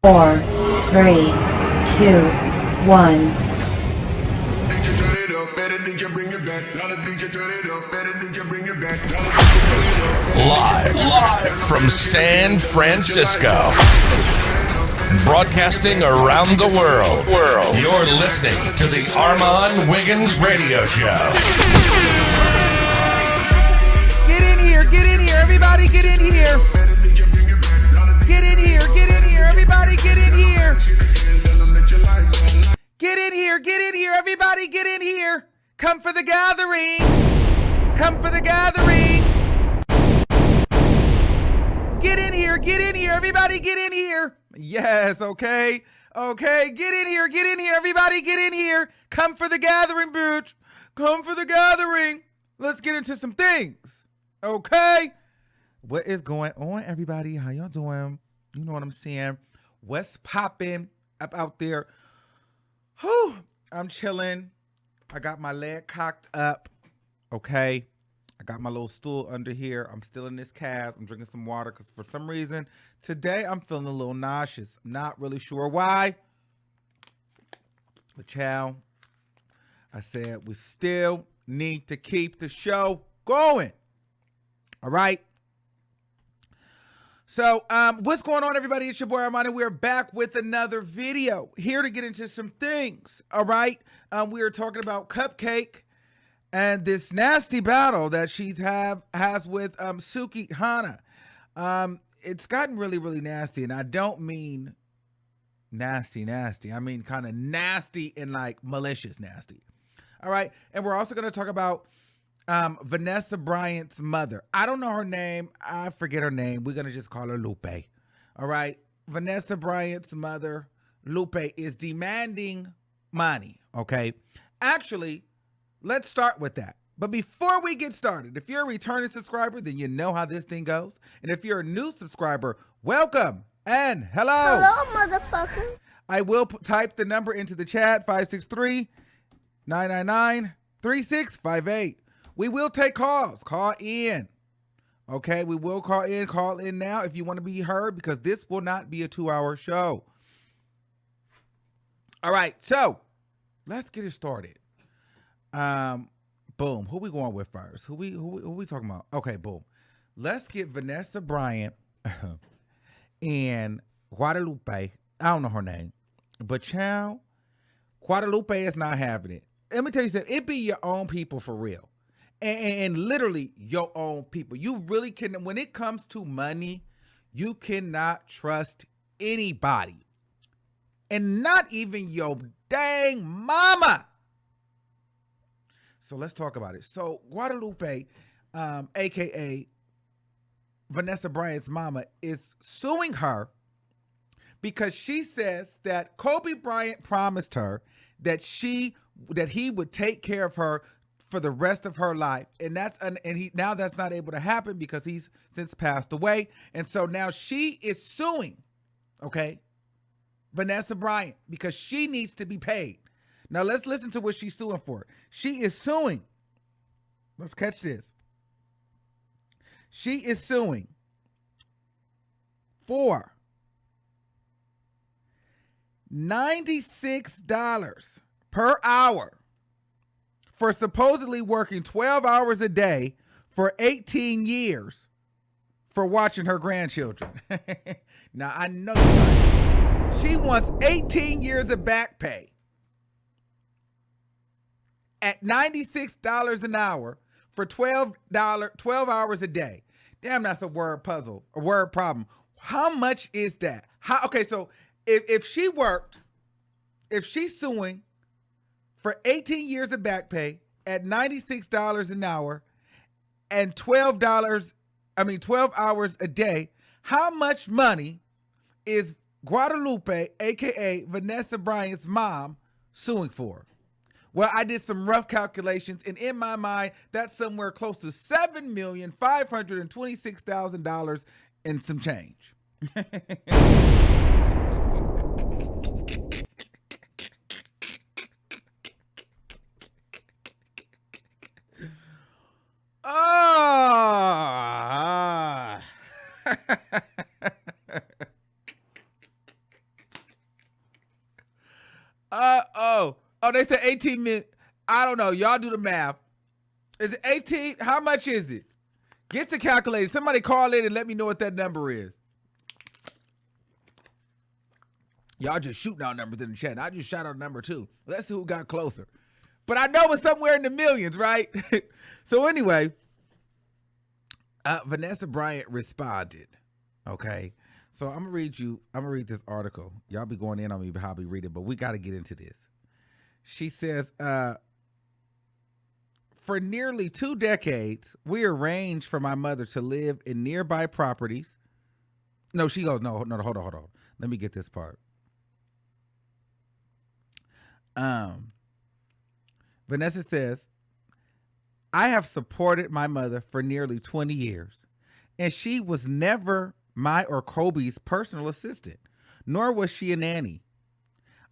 4, 3, 2, 1. Live from San Francisco, broadcasting around the world. You're listening to the Armon Wiggins Radio Show. Get in here, everybody get in here. Get in here, everybody get in here. Get in here, everybody get in here. Come for the gathering. Come for the gathering. Get in here, everybody get in here. Yes, okay. Okay, get in here, everybody get in here. Come for the gathering, bitch. Come for the gathering. Let's get into some things. Okay? What is going on, everybody? How y'all doing? You know what I'm saying? What's popping up out there? Whew, I'm chilling. I got my leg cocked up. Okay? I got my little stool under here. I'm still in this cast. I'm drinking some water because for some reason, today I'm feeling a little nauseous. I'm not really sure why. But child, I said we still need to keep the show going. All right? So, what's going on, everybody? It's your boy Armon, and we're back with another video. Here to get into some things, all right? We are talking about Cupkakke and this nasty battle that she has with Sukihana. It's gotten really, really nasty, and I don't mean nasty. I mean kind of nasty and like malicious nasty. All right, and we're also going to talk about Vannessa Bryant's mother. I don't know her name. I forget her name. We're going to just call her Lupe. All right, Vannessa Bryant's mother, Lupe, is demanding money. Okay, actually, let's start with that. But before we get started, if you're a returning subscriber, then you know how this thing goes. And if you're a new subscriber, welcome and hello. Hello, motherfucker. I will type the number into the chat, 563-999-3658. We will take calls. Call in. Okay, we will call in. Call in now if you want to be heard, because this will not be a 2-hour show. All right, so let's get it started. Boom. Who we going with first? Who we talking about? Okay, boom. Let's get Vannessa Bryant and Guadalupe. I don't know her name, but child, Guadalupe is not having it. Let me tell you something. It be your own people for real, and literally your own people. You really can. When it comes to money, you cannot trust anybody, and not even your dang mama. So let's talk about it. So Guadalupe, aka Vannessa Bryant's mama, is suing her because she says that Kobe Bryant promised her that he would take care of her for the rest of her life, and that's not able to happen because he's since passed away. And so now she is suing, okay, Vannessa Bryant, because she needs to be paid. Now let's listen to what she's suing for. She is suing. Let's catch this. She is suing for $96 per hour for supposedly working 12 hours a day for 18 years for watching her grandchildren. Now I know she wants 18 years of back pay at $96 an hour for $12 hours a day. Damn, that's a word puzzle, a word problem. How much is that? Okay, so if she's suing for 18 years of back pay at $96 an hour and 12 hours a day, how much money is Guadalupe, aka Vannessa Bryant's mom, suing for? Well, I did some rough calculations, and in my mind, that's somewhere close to $7,526,000 and some change. Oh, they said 18 minutes. I don't know. Y'all do the math. Is it 18? How much is it? Get the calculator. Somebody call in and let me know what that number is. Y'all just shooting out numbers in the chat. I just shot out a number too. Let's see who got closer. But I know it's somewhere in the millions, right? So anyway, Vannessa Bryant responded. Okay. So I'm gonna read this article. Y'all be going in on me how I be reading, but we got to get into this. She says, for nearly 2 decades, we arranged for my mother to live in nearby properties. No, she goes, no, hold on. Let me get this part. Vannessa says, I have supported my mother for nearly 20 years, and she was never my or Kobe's personal assistant, nor was she a nanny.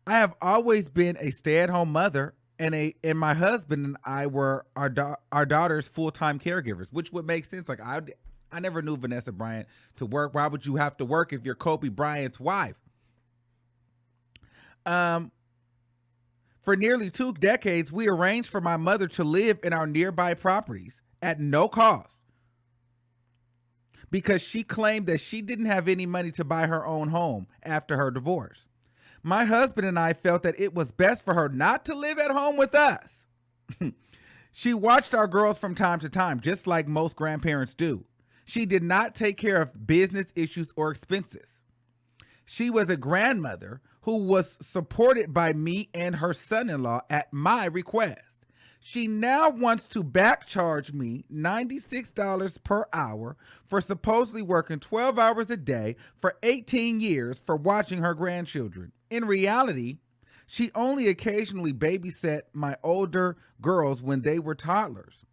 I have always been a stay-at-home mother, and my husband and I were our daughter's full-time caregivers, which would make sense. Like I never knew Vannessa Bryant to work. Why would you have to work if you're Kobe Bryant's wife? For nearly 2 decades, we arranged for my mother to live in our nearby properties at no cost because she claimed that she didn't have any money to buy her own home after her divorce. My husband and I felt that it was best for her not to live at home with us. She watched our girls from time to time, just like most grandparents do. She did not take care of business issues or expenses. She was a grandmother who was supported by me and her son-in-law at my request. She now wants to back charge me $96 per hour for supposedly working 12 hours a day for 18 years for watching her grandchildren. In reality, she only occasionally babysat my older girls when they were toddlers.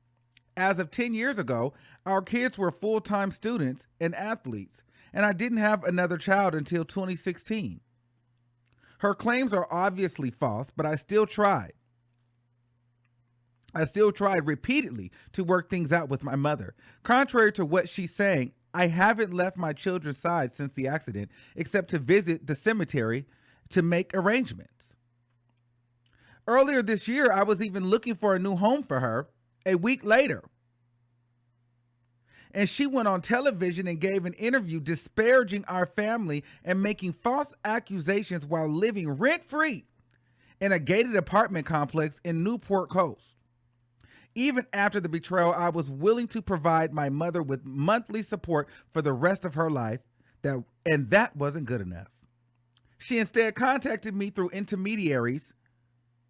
As of 10 years ago, our kids were full-time students and athletes, and I didn't have another child until 2016. Her claims are obviously false, but I still tried. I still tried repeatedly to work things out with my mother. Contrary to what she's saying, I haven't left my children's side since the accident, except to visit the cemetery to make arrangements. Earlier this year, I was even looking for a new home for her a week later. And she went on television and gave an interview disparaging our family and making false accusations while living rent-free in a gated apartment complex in Newport Coast. Even after the betrayal, I was willing to provide my mother with monthly support for the rest of her life, and that wasn't good enough. She instead contacted me through intermediaries,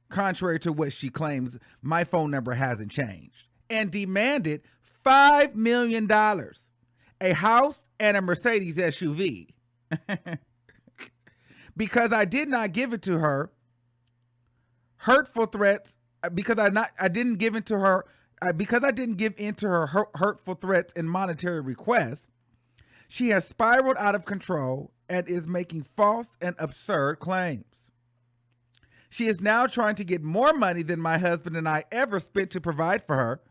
contrary to what she claims. My phone number hasn't changed, and demanded $5 million, a house, and a Mercedes SUV. Because I did not give it to her, hurtful threats, because I didn't give in to her hurtful threats and monetary requests, she has spiraled out of control and is making false and absurd claims. She is now trying to get more money than my husband and I ever spent to provide for her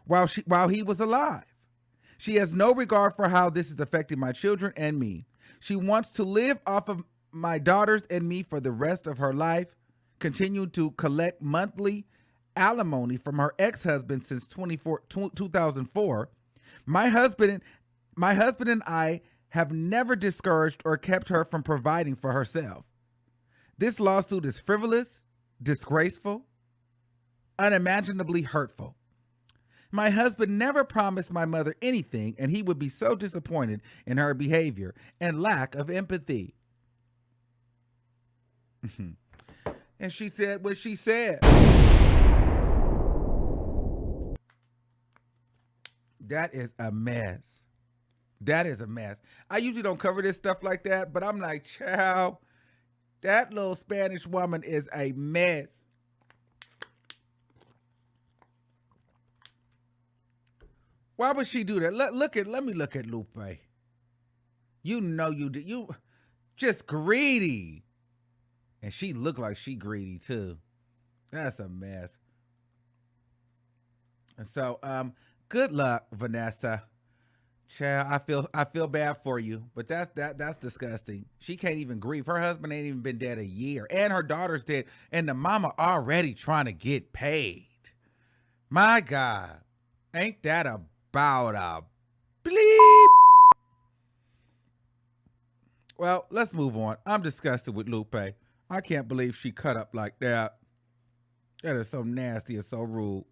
while he was alive. She has no regard for how this is affecting my children and me. She wants to live off of my daughters and me for the rest of her life, continue to collect monthly alimony from her ex-husband since 2004. My husband and I have never discouraged or kept her from providing for herself. This lawsuit is frivolous, disgraceful, unimaginably hurtful. My husband never promised my mother anything, and he would be so disappointed in her behavior and lack of empathy. And she said what she said. That is a mess. That is a mess. I usually don't cover this stuff like that, but I'm like, child, that little Spanish woman is a mess. Why would she do that? Let me look at Lupe. You know you did. You just greedy. And she looked like she greedy too. That's a mess. And so, good luck, Vannessa. Child, I feel bad for you, but that's disgusting. She can't even grieve. Her husband ain't even been dead a year, and her daughter's dead, and the mama already trying to get paid. My God, ain't that about a bleep? Well, let's move on. I'm disgusted with Lupe. I can't believe she cut up like that. That is so nasty and so rude.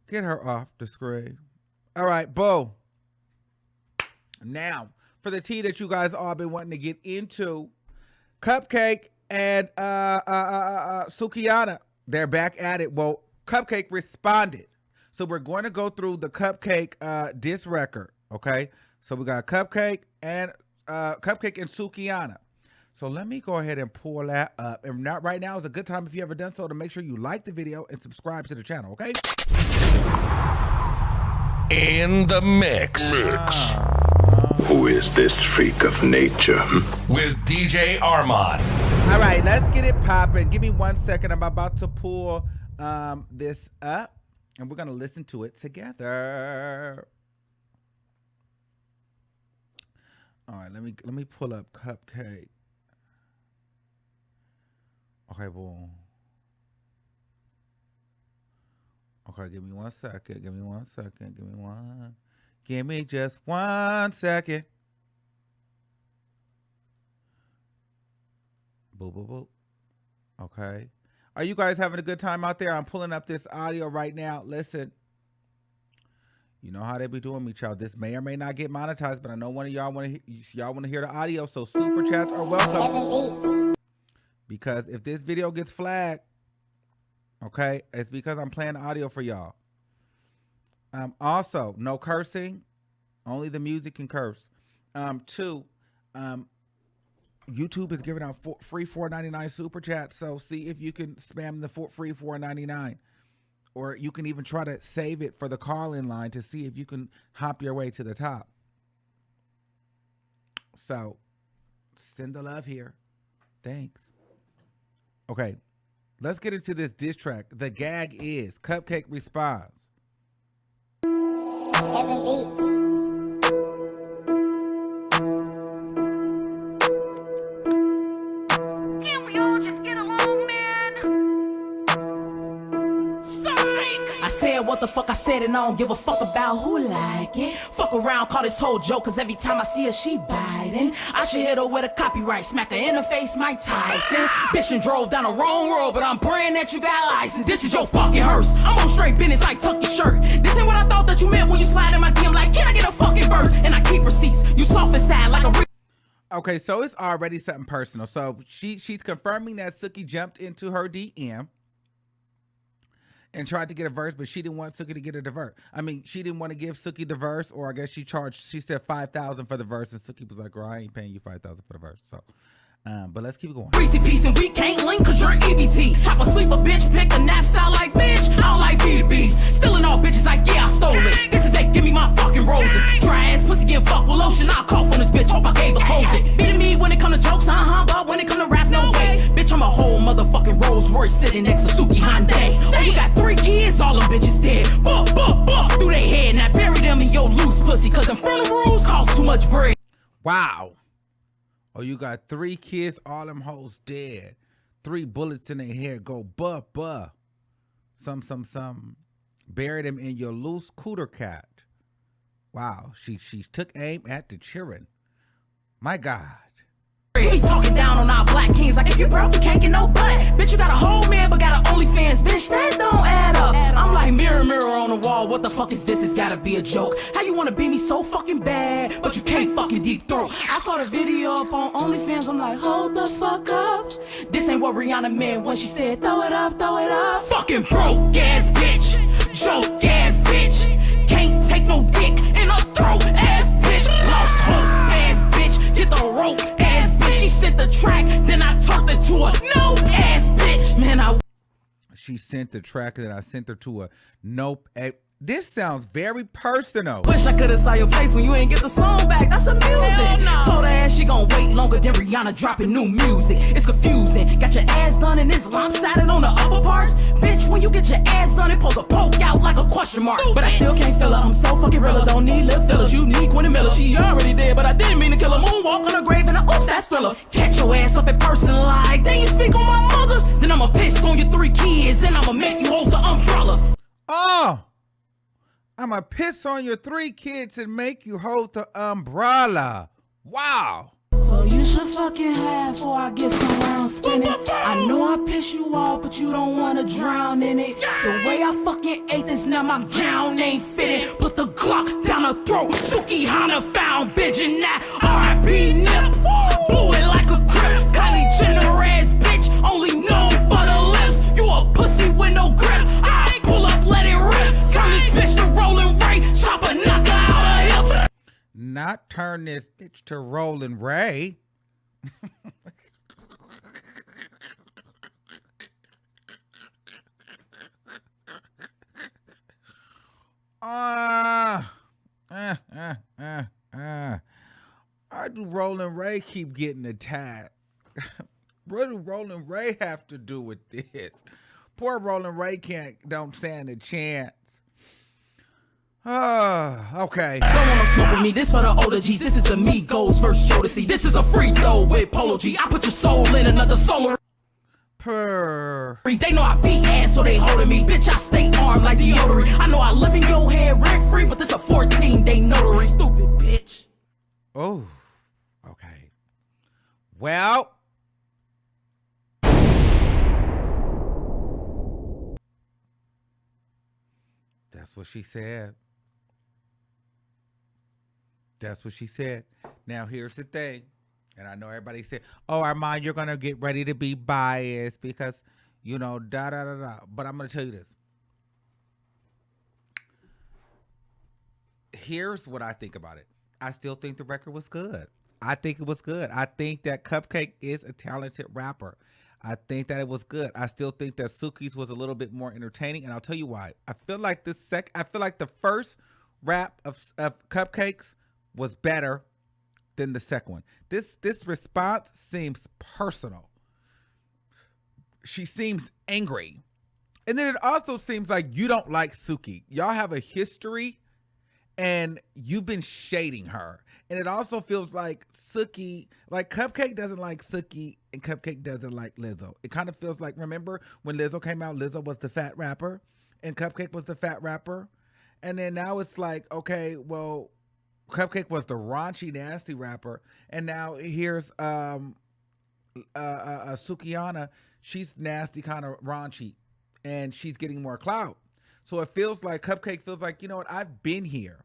Get her off the screen. All right, Bo. Now, for the tea that you guys all been wanting to get into, Cupkakke and Sukihana, they're back at it. Well, Cupkakke responded. So we're going to go through the Cupkakke diss record, okay? So we got Cupkakke and Sukihana. So let me go ahead and pull that up. And not right now is a good time, if you ever done so, to make sure you like the video and subscribe to the channel, okay? In the mix. Who is this freak of nature? With DJ Armon. All right, let's get it popping. Give me 1 second. I'm about to pull this up, and we're going to listen to it together. All right, let me pull up Cupkakke. Okay, boom. Okay, give me 1 second. Give me 1 second. Give me just 1 second. Boop, boop, boop. Okay. Are you guys having a good time out there? I'm pulling up this audio right now. Listen. You know how they be doing me, child. This may or may not get monetized, but I know one of y'all want to hear the audio, so super chats are welcome. Because if this video gets flagged, okay, it's because I'm playing the audio for y'all. Also, no cursing. Only the music can curse. 2, YouTube is giving out free $4.99 super chat. So see if you can spam the free $4.99. Or you can even try to save it for the call-in line to see if you can hop your way to the top. So send the love here. Thanks. Okay, let's get into this diss track. The gag is Cupkakke responds. Heaven beats. Can't we all just get along, man? I said what the fuck I said and I don't give a fuck about who like it. Fuck around, call this whole joke, cause every time I see her, she biting. I should hit her with a copyright, smack her in the face, Mike Tyson. Bitch and drove down the wrong road, but I'm praying that you got license. This is your fucking hearse. I'm on straight business like tuck your shirt. This ain't what I thought that you meant when you slide in my DM like, can I get a fucking verse? And I keep receipts. You soft and sad like a Okay, so it's already something personal. So she's confirming that Suki jumped into her DM and tried to get a verse, but she didn't want Suki to get a verse. I mean, she didn't want to give Suki the verse, or I guess she said $5,000 for the verse, and Suki was like, girl, I ain't paying you $5,000 for the verse. So, but let's keep it going. Greasy piece and we can't link cause you're EBT. Chop a sleep a bitch, pick a nap, sound like bitch. I don't like B2Bs. Stealing all bitches like, yeah, I stole it. This is they give me my fucking roses. Dry ass pussy getting fucked with lotion. I'll cough on this bitch, hope I gave her COVID. Beating me when it come to jokes, but when it come to rap, no way. Bitch, I'm a whole motherfucking Rolls Royce sitting next to Sukihana. Oh, you got 3 kids, all them bitches dead. Buck through their head, now bury them in your loose pussy, cause them funerals cost too much bread. Wow. Oh, you got 3 kids, all them hoes dead. 3 bullets in their head, go buh. Some. Bury them in your loose cooter cat. Wow, she took aim at the children. My God. We talking down on our black kings like if you broke, you can't get no butt. Bitch, you got a whole man, but got an OnlyFans. Bitch, that don't add up. I'm like mirror on the wall. What the fuck is this? It's gotta be a joke. How you wanna beat me so fucking bad, but you can't fucking deep throat? I saw the video up on OnlyFans. I'm like, hold the fuck up. This ain't what Rihanna meant when she said, throw it up. Fucking broke ass bitch, joke ass bitch. Can't take no dick in her throat ass bitch. Lost hope ass bitch. Get the rope ass bitch. She sent the track, then I turned it to a no ass bitch. Man, She sent the track, then I sent her to a nope. This sounds very personal. wish I could've saw your face when you ain't get the song back. That's amusing. No. Told her ass she gon' wait longer than Rihanna dropping new music. It's confusing. Got your ass done and it's lopsided on the upper parts. Bitch, when you get your ass done, it pulls a poke out like a question. question mark. But I still can't feel her. I'm so fucking real. Don't need lip fillers. You need Quinn Miller. She already dead, but I didn't mean to kill her. Moonwalk on her grave and oops, that's thriller. Catch your ass up in person like, then you speak on my mother. Then I'ma piss on your 3 kids and I'ma make you hold the umbrella. Oh, I'ma piss on your 3 kids and make you hold the umbrella. Wow. So you should fucking have before I get some round spinning. I know I piss you off, but you don't wanna drown in it. The way I fucking ate this, now my gown ain't fitting. Put the Glock down her throat. Sukihana found bitch in that R.I.P. nip. Blew it like a crib. Kylie Jenner ass bitch, only known for the lips. You a pussy with no grip. I pull up, let it rip. Turn this bitch to Rolling Ray. Chopper knock her out her hips. Not turn this bitch to Rolling Ray. Why do Rolling Ray keep getting attacked? What do Rolling Ray have to do with this? Poor Rolling Ray don't stand a chance. Okay. Don't wanna smoke with me, this for the older G's. This is the Migos versus Jodeci. This is a free throw with Polo G. I put your soul in another solar. They know I beat ass, so they holding me. Bitch, I stay armed like deodorant. I know I live in your head rent free, but this a 14-day notary. Stupid bitch. Oh, okay. Well, that's what she said. That's what she said. Now, here's the thing. And I know everybody said, oh, Armon, you're going to get ready to be biased because, you know, da-da-da-da. But I'm going to tell you this. Here's what I think about it. I still think the record was good. I think it was good. I think that Cupkakke is a talented rapper. I think that it was good. I still think that Suki's was a little bit more entertaining, and I'll tell you why. I feel like the first rap of Cupkakke's was better than the second one. This response seems personal. She seems angry. And then it also seems like you don't like Suki. Y'all have a history and you've been shading her. And it also feels like Suki, like Cupkakke doesn't like Suki and Cupkakke doesn't like Lizzo. It kind of feels like, remember when Lizzo came out, Lizzo was the fat rapper and Cupkakke was the fat rapper. And then now it's like, okay, well, Cupkakke was the raunchy, nasty rapper. And now here's Sukihana. She's nasty, kind of raunchy. And she's getting more clout. So it feels like Cupkakke feels like, you know what, I've been here.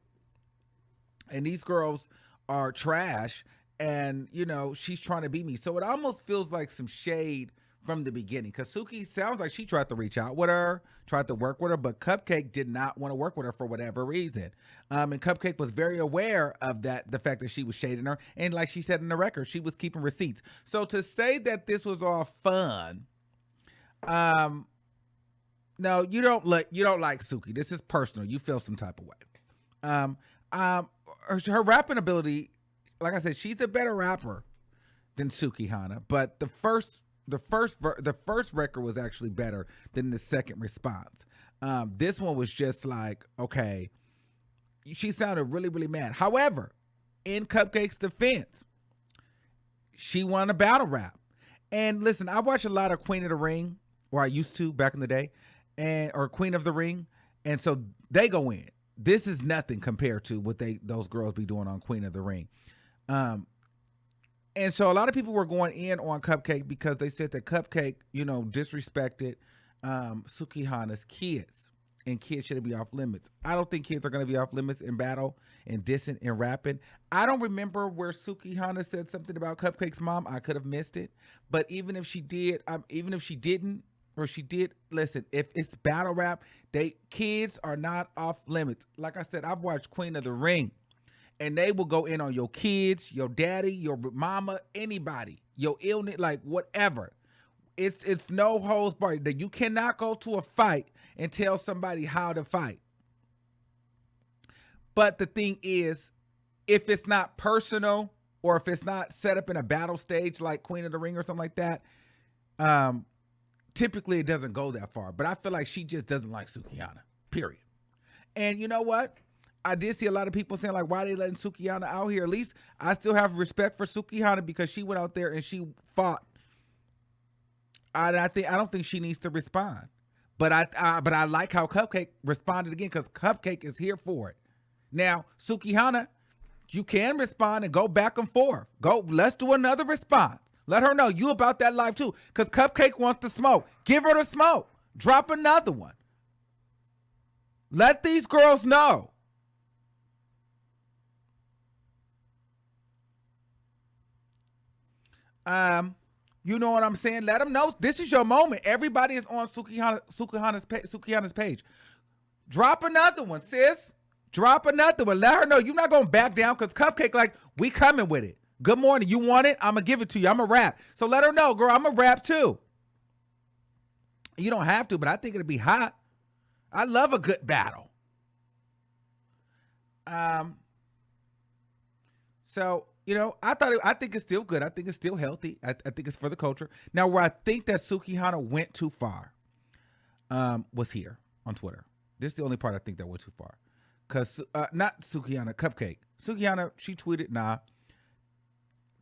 And these girls are trash. And, you know, she's trying to beat me. So it almost feels like some shade from the beginning. Because Suki sounds like she tried to reach out with her, tried to work with her. But Cupkakke did not want to work with her for whatever reason. And Cupkakke was very aware of that, the fact that she was shading her. And like she said in the record, she was keeping receipts. So to say that this was all fun, no, you don't like Suki. This is personal. You feel some type of way. Her rapping ability, like I said, she's a better rapper than Sukihana. But the first record was actually better than the second response. This one was just like, okay, she sounded really, really mad. However, in Cupkakke's defense, she won a battle rap. And listen, I watch a lot of Queen of the Ring, or I used to back in the day, or Queen of the Ring, and so they go in. This is nothing compared to what those girls be doing on Queen of the Ring. And so a lot of people were going in on Cupkakke because they said that Cupkakke, you know, disrespected Sukihana's kids, and kids shouldn't be off limits. I don't think kids are going to be off limits in battle and dissing and rapping. I don't remember where Sukihana said something about Cupkakke's mom. I could have missed it. But even if she did, even if she didn't, or she did, listen, if it's battle rap, kids are not off limits. Like I said, I've watched Queen of the Ring, and they will go in on your kids, your daddy, your mama, anybody, your illness, like whatever. It's no holds barred. That you cannot go to a fight and tell somebody how to fight. But the thing is, if it's not personal, or if it's not set up in a battle stage like Queen of the Ring or something like that, typically it doesn't go that far. But I feel like she just doesn't like Sukihana, period. And you know what? I did see a lot of people saying, like, why are they letting Sukihana out here? At least I still have respect for Sukihana because she went out there and she fought. I don't think she needs to respond. But I like how Cupkakke responded again, because Cupkakke is here for it. Now, Sukihana, you can respond and go back and forth. Let's do another response. Let her know you about that life too. Because Cupkakke wants to smoke. Give her the smoke. Drop another one. Let these girls know. You know what I'm saying? Let them know this is your moment. Everybody is on Sukihana's page. Drop another one, sis. Drop another one. Let her know you're not gonna back down, because Cupkakke, like, we coming with it. Good morning. You want it? I'm gonna give it to you. I'm gonna rap. So let her know, girl, I'm gonna rap too. You don't have to, but I think it'd be hot. I love a good battle. So, you know, I think it's still good. I think it's still healthy. I think it's for the culture. Now, where I think that Sukihana went too far was here on Twitter. This is the only part I think that went too far. Because, not Sukihana, Cupkakke. Sukihana, she tweeted, nah.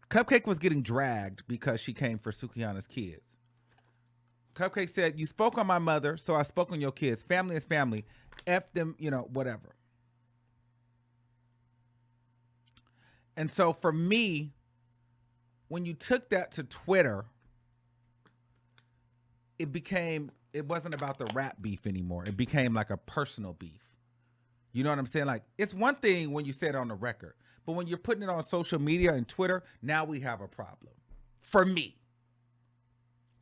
Cupkakke was getting dragged because she came for Sukihana's kids. Cupkakke said, you spoke on my mother, so I spoke on your kids. Family is family. F them, you know, whatever. And so for me, when you took that to Twitter, it wasn't about the rap beef anymore. It became like a personal beef. You know what I'm saying? Like, it's one thing when you say it on the record, but when you're putting it on social media and Twitter, now we have a problem. For me.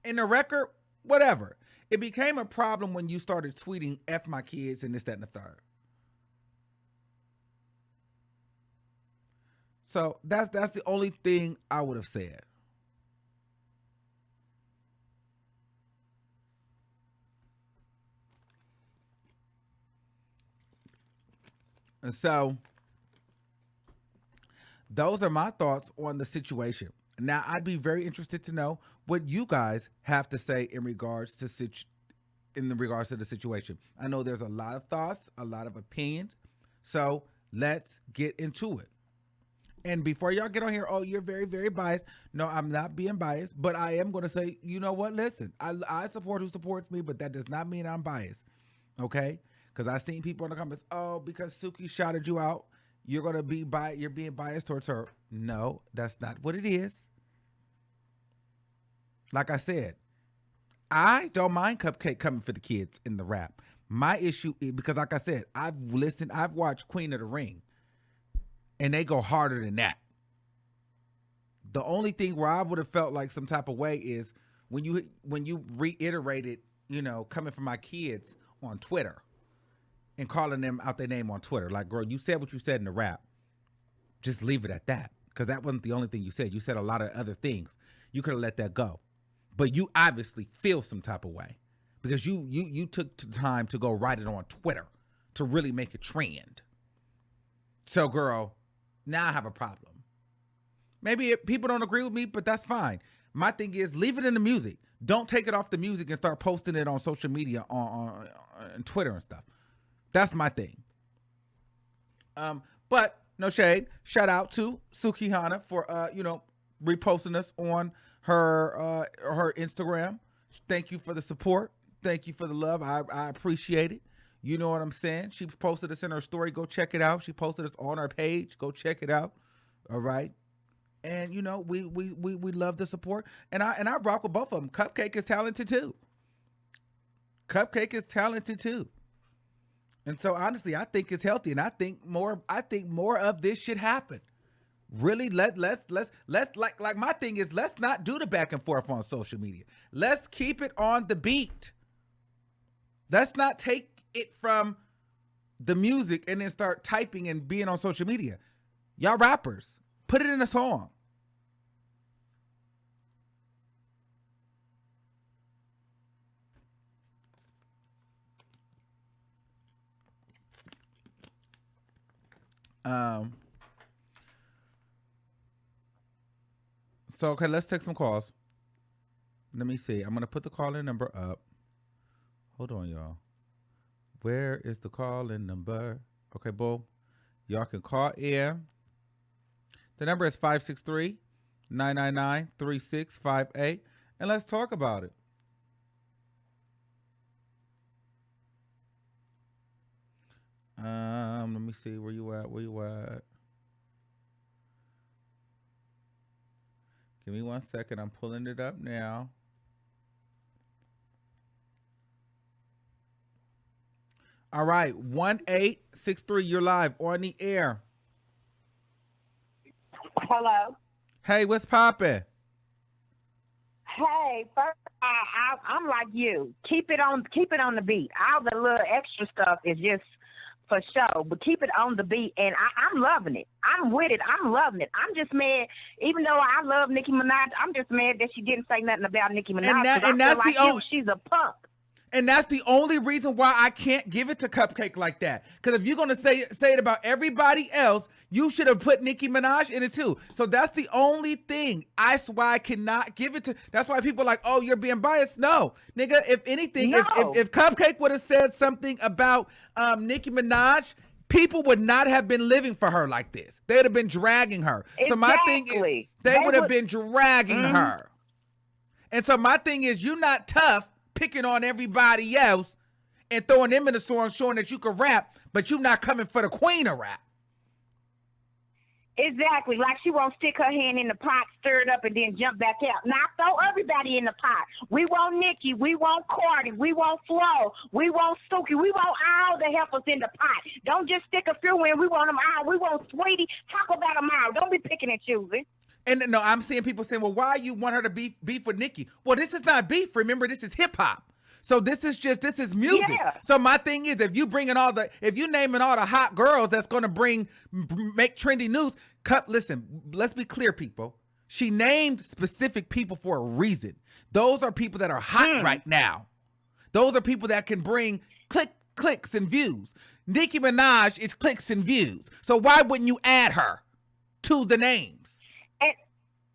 In the record, whatever. It became a problem when you started tweeting F my kids and this, that, and the third. So that's the only thing I would have said. And so those are my thoughts on the situation. Now, I'd be very interested to know what you guys have to say in regards to the situation. I know there's a lot of thoughts, a lot of opinions. So let's get into it. And before y'all get on here, oh, you're very, very biased. No, I'm not being biased, but I am going to say, you know what? Listen, I support who supports me, but that does not mean I'm biased. Okay? Because I've seen people in the comments, oh, because Suki shouted you out, you're going to be you're being biased towards her. No, that's not what it is. Like I said, I don't mind Cupkakke coming for the kids in the rap. My issue is, because like I said, I've watched Queen of the Ring. And they go harder than that. The only thing where I would have felt like some type of way is when you reiterated, you know, coming from my kids on Twitter and calling them out their name on Twitter. Like, girl, you said what you said in the rap. Just leave it at that. Because that wasn't the only thing you said. You said a lot of other things. You could have let that go. But you obviously feel some type of way. Because you took the time to go write it on Twitter to really make it trend. So, girl, now I have a problem. Maybe people don't agree with me, but that's fine. My thing is, leave it in the music. Don't take it off the music and start posting it on social media, on Twitter and stuff. That's my thing. But no shade. Shout out to Sukihana for reposting us on her Instagram. Thank you for the support. Thank you for the love. I appreciate it. You know what I'm saying? She posted us in her story. Go check it out. She posted us on her page. Go check it out. All right. And you know, we love the support. And I rock with both of them. Cupkakke is talented too. Cupkakke is talented too. And so honestly, I think it's healthy. And I think more of this should happen. Really, let's like my thing is, let's not do the back and forth on social media. Let's keep it on the beat. Let's not take it from the music and then start typing and being on social media. Y'all rappers, put it in a song. So okay, let's take some calls. Let me see. I'm gonna put the call-in number up. Hold on, y'all. Where is the calling number? Okay, boom. Y'all can call in. The number is 563-999-3658. And let's talk about it. Let me see where you at. Give me 1 second. I'm pulling it up now. All right, 1863. You're live on the air. Hello. Hey, what's poppin'? Hey, first, I'm like you. Keep it on the beat. All the little extra stuff is just for show, but keep it on the beat, and I'm loving it. I'm with it. I'm loving it. I'm just mad, even though I love Nicki Minaj, I'm just mad that she didn't say nothing about Nicki Minaj. And that's the only. She's a punk. And that's the only reason why I can't give it to Cupkakke like that. Because if you're gonna say it about everybody else, you should have put Nicki Minaj in it too. So that's the only thing. That's why I cannot give it to. That's why people are like, oh, you're being biased. No, nigga. If anything, No. if Cupkakke would have said something about Nicki Minaj, people would not have been living for her like this. They'd have been dragging her. So my thing is, they would have been dragging her. And so my thing is, you're not tough picking on everybody else and throwing them in the song, showing that you can rap, but you not coming for the queen of rap. Exactly. Like she won't stick her hand in the pot, stir it up, and then jump back out. Now throw everybody in the pot. We want Nicki. We want Cardi. We want Flo. We want Suki. We want all the helpers in the pot. Don't just stick a few in. We want them all. We want Sweetie. Talk about them all. Don't be picking and choosing. And no, I'm seeing people saying, well, why you want her to beef with Nicki? Well, this is not beef. Remember, this is hip hop. So this is music. Yeah. So my thing is, if you naming all the hot girls that's going to make trendy news, listen, let's be clear, people. She named specific people for a reason. Those are people that are hot right now. Those are people that can bring clicks and views. Nicki Minaj is clicks and views. So why wouldn't you add her to the names?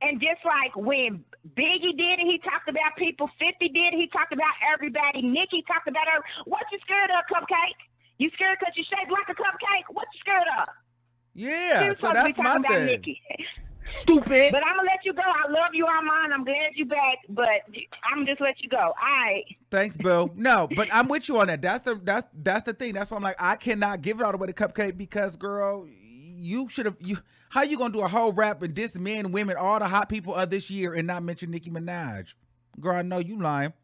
And just like when Biggie did it, he talked about people. 50 did it, he talked about everybody. Nicki talked about her. What you scared of, Cupkakke? You scared because you shaped like a cupcake? What you scared of? Yeah, so that's my thing. Nicki. Stupid. But I'm going to let you go. I love you, Armon. I'm glad you back, but I'm just let you go. All right. Thanks, Bill. No, but I'm with you on that. That's the thing. That's why I'm like, I cannot give it all the way to Cupkakke because, girl, how you gonna do a whole rap and diss men, women, all the hot people of this year and not mention Nicki Minaj? Girl, I know you lying.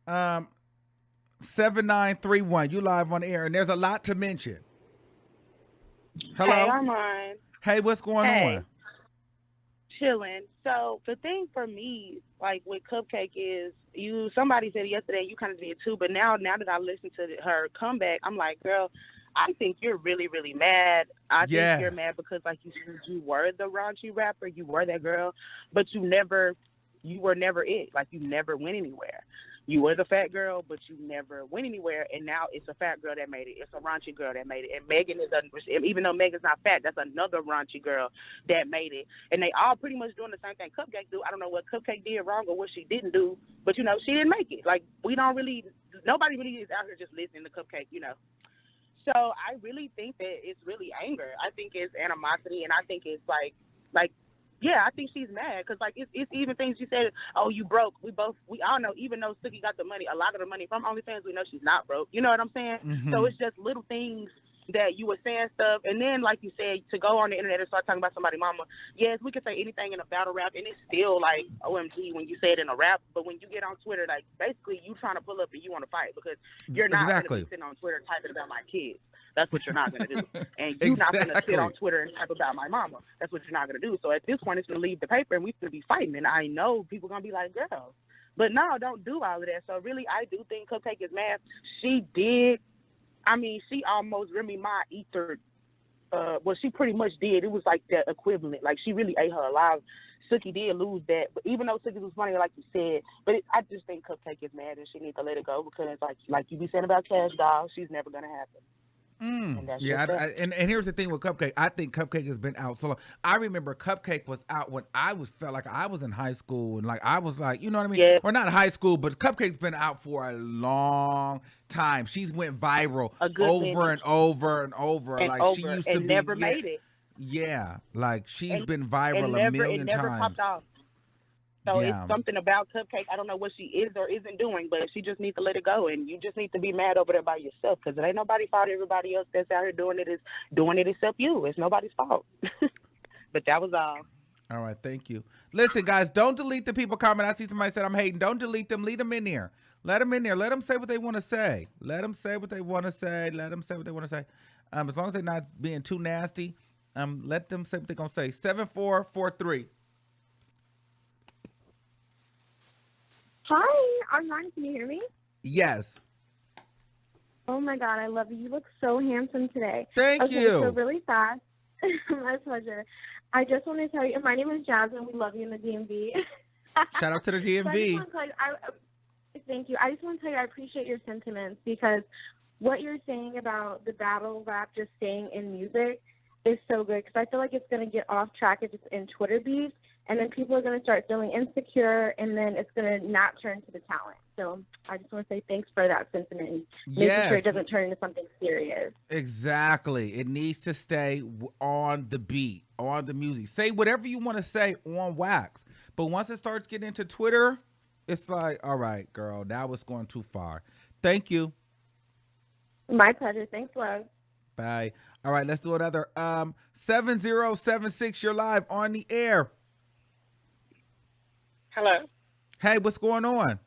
7931, you live on the air, and there's a lot to mention. Hello. Hey, Armon. Hey, what's going on? Chilling. So the thing for me, like with Cupkakke, is somebody said it yesterday, you kind of did too, but now that I listened to her comeback, I'm like, girl, I think you're really, really mad. I think you're mad because, like you said, you were the raunchy rapper, you were that girl, but you were never it. Like, you never went anywhere. You were the fat girl, but you never went anywhere, and now it's a fat girl that made it. It's a raunchy girl that made it. And Megan even though Megan's not fat, that's another raunchy girl that made it. And they all pretty much doing the same thing Cupkakke do. I don't know what Cupkakke did wrong or what she didn't do, but, she didn't make it. Like, nobody really is out here just listening to Cupkakke, So I really think that it's really anger. I think it's animosity, and I think it's like, yeah, I think she's mad because, like, it's even things she said. Oh, you broke. We all know. Even though Suki got the money, a lot of the money from OnlyFans, we know she's not broke. You know what I'm saying? Mm-hmm. So it's just little things that you were saying stuff, and then, like you said, to go on the internet and start talking about somebody's mama. Yes, we can say anything in a battle rap, and it's still like OMG when you say it in a rap. But when you get on Twitter, like, basically you trying to pull up and you want to fight because you're not going to be sitting on Twitter typing about my kids. That's what you're not going to do. And you're not going to sit on Twitter and type about my mama. That's what you're not going to do. So at this point, it's going to leave the paper, and we're going to be fighting. And I know people are going to be like, girl. But no, don't do all of that. So really, I do think Cupkakke is mad. She almost Remy Ma ethered. She pretty much did. It was like the equivalent. Like, she really ate her alive. Suki did lose that, but even though Suki was funny, like you said, but I just think Cupkakke is mad and she needs to let it go because, like you be saying about Cash Doll, she's never gonna happen. And that's Yeah, just it. and here's the thing with Cupcake. I think Cupcake has been out so long. I remember Cupcake was out when felt like I was in high school, and like I was like, you know what I mean? Yeah. Or not high school, but Cupcake's been out for a long time. She's went viral A good over minute. and over and over. And like over, she used to and be. never yeah, made it. Yeah, like she's And- been viral and a never, million it never times. popped off. So Yeah. it's something about Cupcake. I don't know what she is or isn't doing, but she just needs to let it go. And you just need to be mad over there by yourself, because it ain't nobody fault. Everybody else that's out here doing it except you. It's nobody's fault. But that was all. All right, thank you. Listen, guys, don't delete the people comment. I see somebody said I'm hating. Don't delete them. Leave them in there. Let them in there. Let them say what they want to say. Let them say what they want to say. Let them say what they want to say. As long as they're not being too nasty, let them say what they're gonna say. 7443. Hi, Armon, can you hear me? Yes. Oh my God, I love you. You look so handsome today. Thank okay, you. So really fast. My pleasure. I just want to tell you, my name is Jasmine. We love you in the DMV. Shout out to the So I just DMV. want to tell you, thank you. I just want to tell you I appreciate your sentiments, because what you're saying about the battle rap just staying in music is so good, because I feel like it's going to get off track if it's in Twitter beef, and then people are going to start feeling insecure, and then it's going to not turn to the talent. So I just want to say thanks for that sentiment, making sure it doesn't turn into something serious. Exactly. It needs to stay on the beat, on the music. Say whatever you want to say on wax. But once it starts getting into Twitter, it's like, all right, girl, now it's going too far. Thank you. My pleasure. Thanks, love. Bye. All right, let's do another. 7076, you're live on the air. Hello. Hey, what's going on?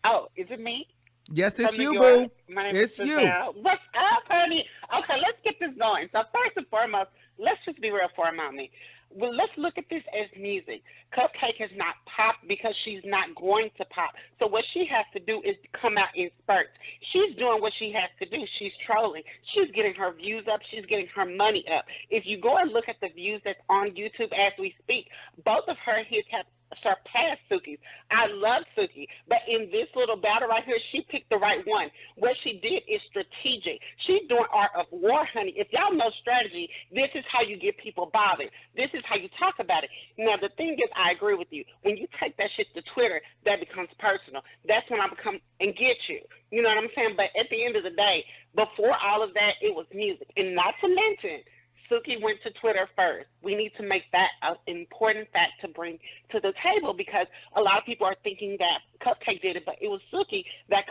Oh, is it me? Yes, it's From New you, York? boo. My name It's is you. Giselle. What's up, honey? Okay, let's get this going. So first and foremost, let's just be real for a moment. Well, let's look at this as music. Cupcake has not popped because she's not going to pop. So what she has to do is come out in spurts. She's doing what she has to do. She's trolling. She's getting her views up. She's getting her money up. If you go and look at the views that's on YouTube as we speak, both of her hits have surpassed Suki's. I love Suki, but in this little battle right here, she picked the right one. What she did is strategic. She's doing art of war, honey. If y'all know strategy, this is how you get people bothered. This is how you talk about it. Now, the thing is, I agree with you. When you take that shit to Twitter, that becomes personal. That's when I become and get you. You know what I'm saying? But at the end of the day, before all of that, it was music. And not to mention, Suki went to Twitter first. We need to make that an important fact to bring to the table, because a lot of people are thinking that Cupcake did it, but it was Suki that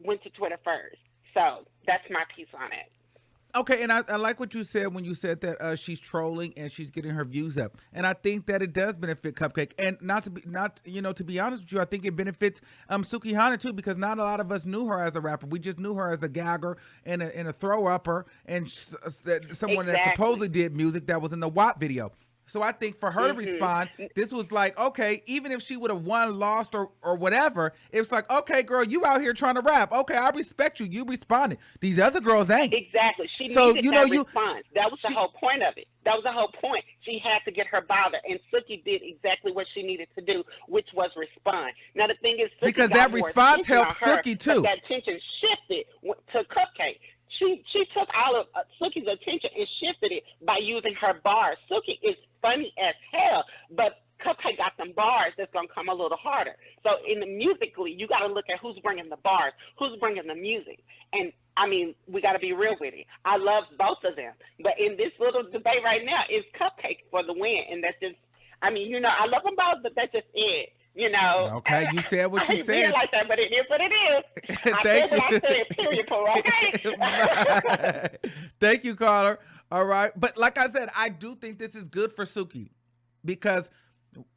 went to Twitter first. So that's my piece on it. Okay, and I like what you said when you said that she's trolling and she's getting her views up, and I think that it does benefit Cupcake. And to be honest with you, I think it benefits Sukihana too, because not a lot of us knew her as a rapper. We just knew her as a gagger and a throw upper, and someone that supposedly did music that was in the WAP video. So I think for her to respond, this was like, okay, even if she would have won, lost, or whatever, it's like, okay, girl, you out here trying to rap. Okay, I respect you. You responded. These other girls ain't. Exactly. She needed that response. That was the whole point of it. That was the whole point. She had to get her bother, and Suki did exactly what she needed to do, which was respond. Now, the thing is, Suki because got that more response attention helped on her, Suki too. But that attention shifted to Cupcake. She took all of Suki's attention and shifted it by using her bars. Suki is funny as hell, but Cupcake got some bars that's going to come a little harder. So musically, you got to look at who's bringing the bars, who's bringing the music. And, I mean, we got to be real with it. I love both of them. But in this little debate right now, it's Cupcake for the win. And that's just, I mean, I love them both, but that's just it. Okay, you said what you I said. I like that, but it is what it is. I Thank said what you. I said, period, okay? Thank you, caller. All right. But like I said, I do think this is good for Suki, because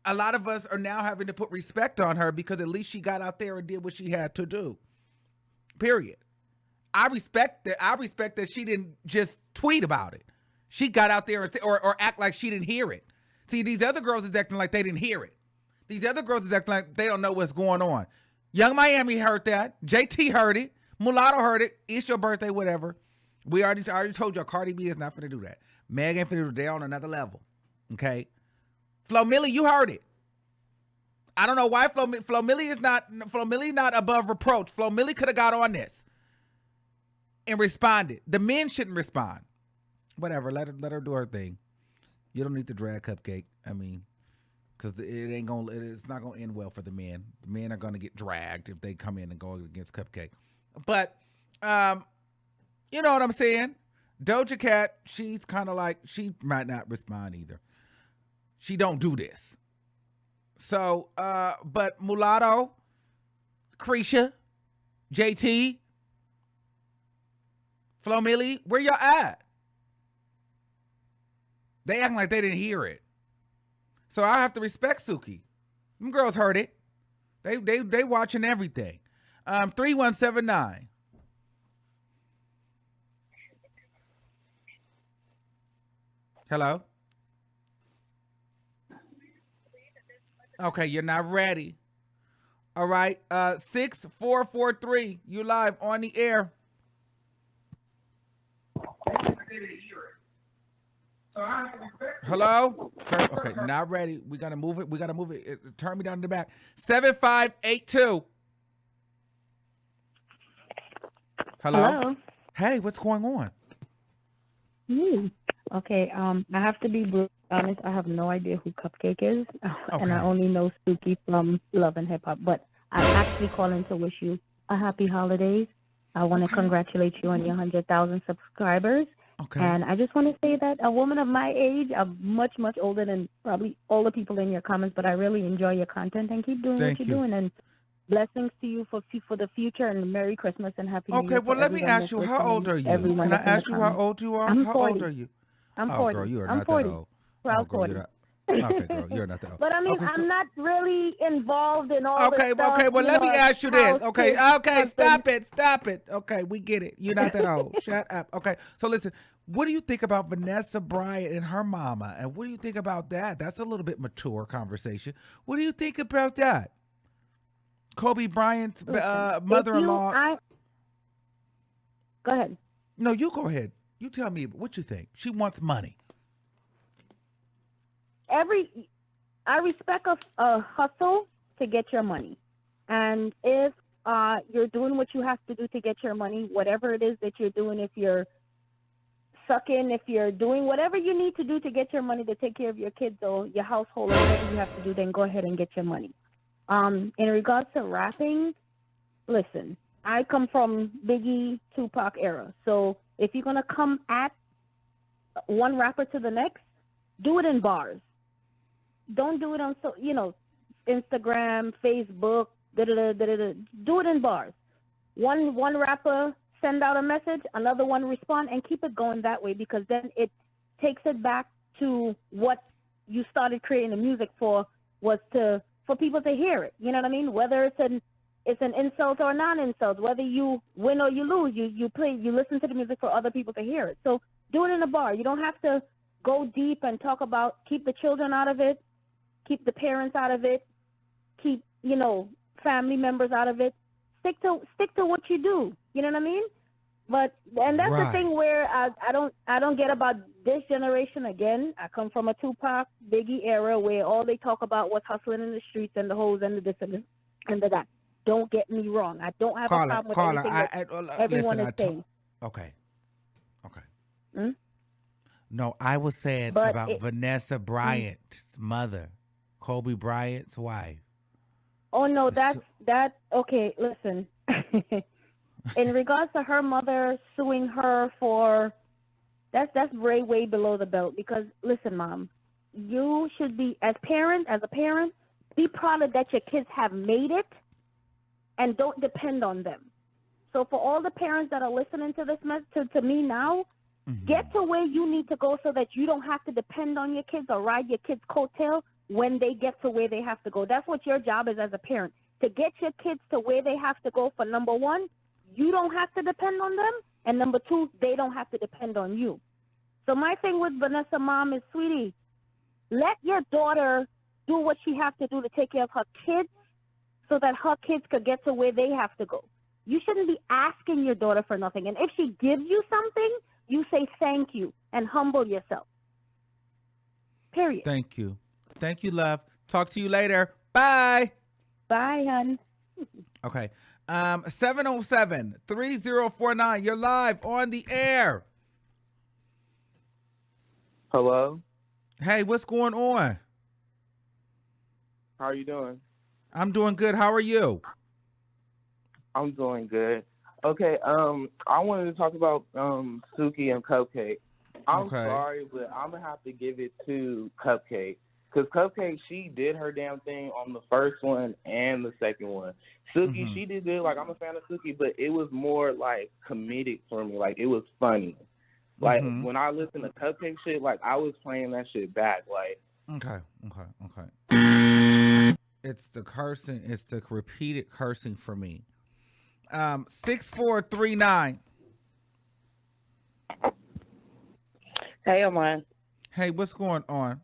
a lot of us are now having to put respect on her, because at least she got out there and did what she had to do. Period. I respect that she didn't just tweet about it. She got out there and or act like she didn't hear it. See, these other girls is acting like they didn't hear it. These other girls is acting like they don't know what's going on. Young Miami heard that. JT heard it. Mulatto heard it. It's your birthday, whatever. I already told you, Cardi B is not finna do that. Meg ain't finna do that. They're on another level. Okay? Flo Milli, you heard it. I don't know why Flo Milli not above reproach. Flo Milli could have got on this and responded. The men shouldn't respond. Whatever, let her do her thing. You don't need to drag Cupcake. I mean, because it's not gonna end well for the men. The men are gonna get dragged if they come in and go against Cupcake. But you know what I'm saying? Doja Cat, she's kind of like, she might not respond either. She don't do this. So, but Mulatto, Creesha, JT, Flo Milli, where y'all at? They acting like they didn't hear it. So I have to respect Suki. Them girls heard it. They watching everything. 3179. Hello? Okay, you're not ready. All right. 6443. You live on the air. Hello? Okay, not ready. We gotta move it. Turn me down to the back. 7582. Hello? Hey, what's going on? Okay, I have to be brutally honest. I have no idea who Cupcake is, and I only know Suki from Love and Hip Hop. But I'm actually calling to wish you a happy holidays. I want to congratulate you on your 100,000 subscribers. Okay. And I just want to say that a woman of my age, I'm much, much older than probably all the people in your comments, but I really enjoy your content and keep doing what you're doing. And blessings to you for the future, and Merry Christmas and Happy New Year. Okay, well, let me ask you, how old are you? Can I ask you how old you are? I'm how 40. old are you? I'm 40. Girl, you are I'm not 40. that old. Proud girl, 40. Okay, girl, you're not that old. But I mean, I'm not really involved in all this stuff. Okay, well, let me ask you this. Okay, kids, stop it. Okay, we get it. You're not that old. Shut up. Okay, so listen, what do you think about Vannessa Bryant and her mama? And what do you think about that? That's a little bit mature conversation. What do you think about that? Kobe Bryant's mother-in-law. Go ahead. No, you go ahead. You tell me what you think. She wants money. I respect a hustle to get your money. And if you're doing what you have to do to get your money, whatever it is that you're doing, if you're sucking, if you're doing whatever you need to do to get your money to take care of your kids or your household or whatever you have to do, then go ahead and get your money. In regards to rapping, listen, I come from Biggie, Tupac era. So if you're going to come at one rapper to the next, do it in bars. Don't do it on, Instagram, Facebook, do it in bars. One rapper send out a message, another one respond, and keep it going that way, because then it takes it back to what you started creating the music for, was for people to hear it. You know what I mean? Whether it's an insult or a non-insult, whether you win or you lose, you listen to the music for other people to hear it. So do it in a bar. You don't have to go deep and talk about, keep the children out of it, keep the parents out of it, keep, family members out of it. Stick to what you do. You know what I mean? And that's the thing where I don't get about this generation. Again, I come from a Tupac, Biggie era where all they talk about was hustling in the streets and the hoes and the this and the that. Don't get me wrong. I don't have a problem with anything that everyone is saying. Okay. Hmm? No, I was saying about Vannessa Bryant's mother, Kobe Bryant's wife. Oh no, okay, listen. In regards to her mother suing her for, that's way below the belt, because listen, Mom, you should be, as a parent, be proud of that your kids have made it and don't depend on them. So for all the parents that are listening to this message to me now, get to where you need to go so that you don't have to depend on your kids or ride your kids' coattail when they get to where they have to go. That's what your job is as a parent, to get your kids to where they have to go. For number one, you don't have to depend on them, and number two, they don't have to depend on you. So my thing with Vannessa, Mom, is, sweetie, let your daughter do what she has to do to take care of her kids so that her kids could get to where they have to go. You shouldn't be asking your daughter for nothing. And if she gives you something, you say thank you and humble yourself. Period. Thank you. Thank you, love. Talk to you later. Bye. Bye, hon. Okay. 707-3049. You're live on the air. Hello. Hey, what's going on? How are you doing? I'm doing good. How are you? I'm doing good. Okay, I wanted to talk about Suki and Cupcake. I'm Okay. sorry, but I'm gonna have to give it to Cupcake. Because Cupcake, she did her damn thing on the first one and the second one. Suki, she did good. Like, I'm a fan of Suki, but it was more, like, comedic for me. Like, it was funny. Like, when I listened to Cupcake shit, like, I was playing that shit back. Like, Okay. It's the cursing. It's the repeated cursing for me. 6439. Hey, Armon. Hey, what's going on?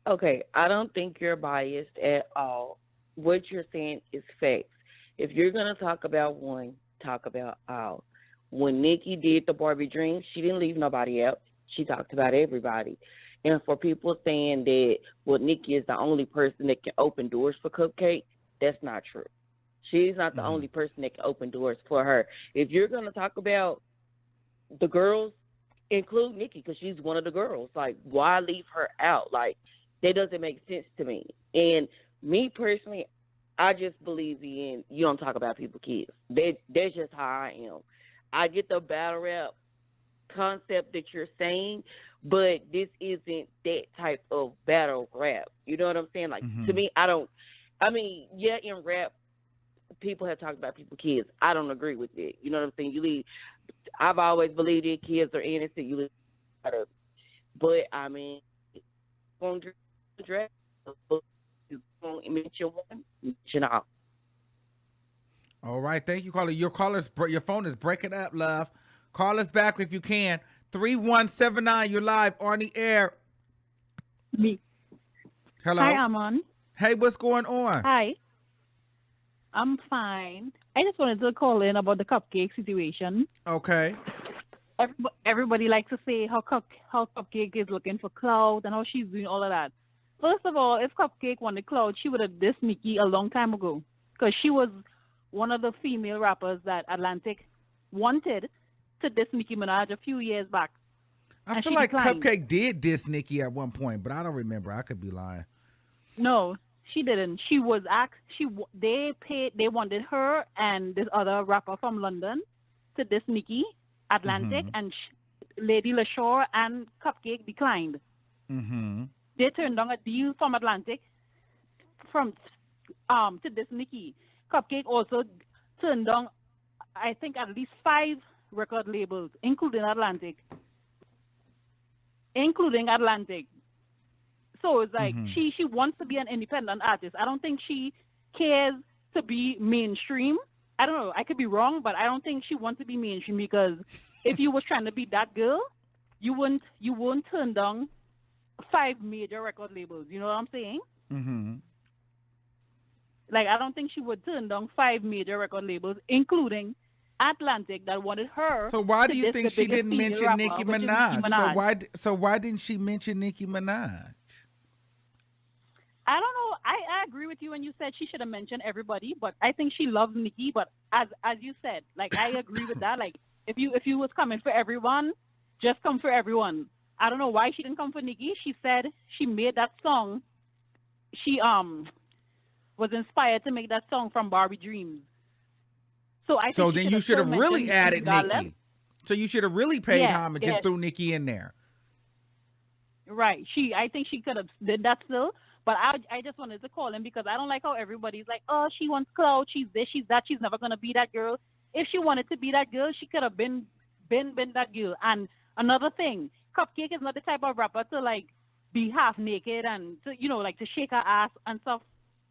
Okay, I don't think you're biased at all. What you're saying is facts. If you're going to talk about one, talk about all. When Nikki did the Barbie Dream, she didn't leave nobody out. She talked about everybody. And for people saying that, well, Nikki is the only person that can open doors for Cupcake, that's not true. She's not the only person that can open doors for her. If you're going to talk about the girls, include Nikki, because she's one of the girls. Like, why leave her out? Like, that doesn't make sense to me. And me personally, I just believe in you don't talk about people's kids. That's just how I am. I get the battle rap concept that you're saying, but this isn't that type of battle rap. You know what I'm saying? Like, to me, yeah, in rap, people have talked about people's kids. I don't agree with it. You know what I'm saying? I've always believed that kids are innocent. You leave out of it. But, I mean, on dress, you won't mention one, mention all. All right. Thank you, caller. Your phone is breaking up, love. Call us back if you can. 3179, you're live on the air. Me. Hello. Hi, Armon. Hey, what's going on? Hi. I'm fine. I just wanted to call in about the Cupcake situation. Okay. Everybody likes to say how Cupcake is looking for clout and how she's doing all of that. First of all, if Cupcake wanted clout, she would have dissed Nikki a long time ago, because she was one of the female rappers that Atlantic wanted to diss Nicki Minaj a few years back. I feel like Cupcake did diss Nikki at one point, but I don't remember. I could be lying. No, she didn't. She was they wanted her and this other rapper from London to diss Nikki, Atlantic, and Lady LaShore and Cupcake declined. They turned down a deal from Atlantic to diss Nikki. Cupcake also turned down, I think, at least 5 record labels, including Atlantic. So it's like she wants to be an independent artist. I don't think she cares to be mainstream. I don't know. I could be wrong, but I don't think she wants to be mainstream, because if you was trying to be that girl, you wouldn't turn down 5 major record labels. You know what I'm saying? Like, I don't think she would turn down 5 major record labels, including Atlantic, that wanted her. So why do you think she didn't mention rapper, Nicki which is Minaj? Nicki Minaj? So why didn't she mention Nicki Minaj? I don't know. I agree with you when you said she should have mentioned everybody, but I think she loves Nicki. But as you said, like, I agree with that. Like, if you was coming for everyone, just come for everyone. I don't know why she didn't come for Nicki. She said she made that song. She was inspired to make that song from Barbie Dreams. So then you should have really added Nicki. So you should have really paid homage and threw Nicki in there. Right. I think she could have did that still. But I just wanted to call in because I don't like how everybody's like, oh, she wants clout, she's this, she's that, she's never gonna be that girl. If she wanted to be that girl, she could have been that girl. And another thing, Cupcake is not the type of rapper to like be half naked and to, you know, like to shake her ass and stuff.